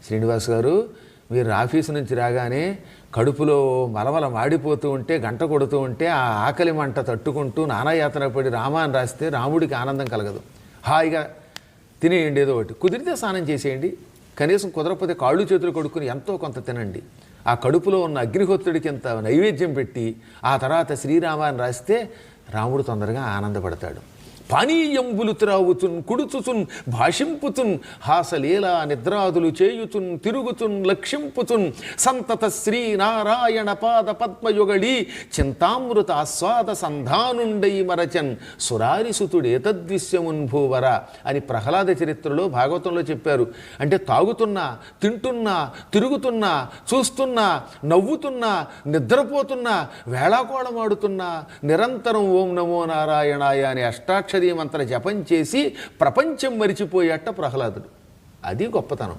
శ్రీనివాస్ గారు, మీరు ఆఫీసు నుంచి రాగానే కడుపులో మలమల మాడిపోతూ ఉంటే, గంట కొడుతూ ఉంటే, ఆ ఆకలి మంట తట్టుకుంటూ నానాయాతన పడి రామాన్ని రాస్తే రాముడికి ఆనందం కలగదు. హాయిగా తినేయండి ఏదో ఒకటి, కుదిరితే స్నానం చేసేయండి, కనీసం కుదరకపోతే కాళ్ళు చేతులు కడుక్కుని ఎంతో కొంత తినండి. ఆ కడుపులో ఉన్న అగ్నిహోత్రుడికి ఎంత నైవేద్యం పెట్టి ఆ తర్వాత శ్రీరామాన్ని రాస్తే రాముడు తొందరగా ఆనందపడతాడు. పానీయంబులు త్రావుచున్ కుడుచుచున్ భాషింపుచున్ హాసలీలా నిద్రాదులు చేయుచున్ తిరుగుచున్ లక్షింపుచున్ సంతత శ్రీనారాయణ పాద పద్మయుగళి చింతామృత ఆస్వాద సంధానుండై మరచన్ సురారిసుతుడేతద్విశ్యమున్ భూవర అని ప్రహ్లాద చరిత్రలో భాగవతంలో చెప్పారు. అంటే తాగుతున్నా, తింటున్నా, తిరుగుతున్నా, చూస్తున్నా, నవ్వుతున్నా, నిద్రపోతున్నా, వేళాకోళమాడుతున్నా నిరంతరం ఓం నమో నారాయణాయ అని అష్టాక్షరీ మంత్ర జపం చేసి ప్రపంచం మరిచిపోయేట ప్రహ్లాదుడు. అది గొప్పతనం.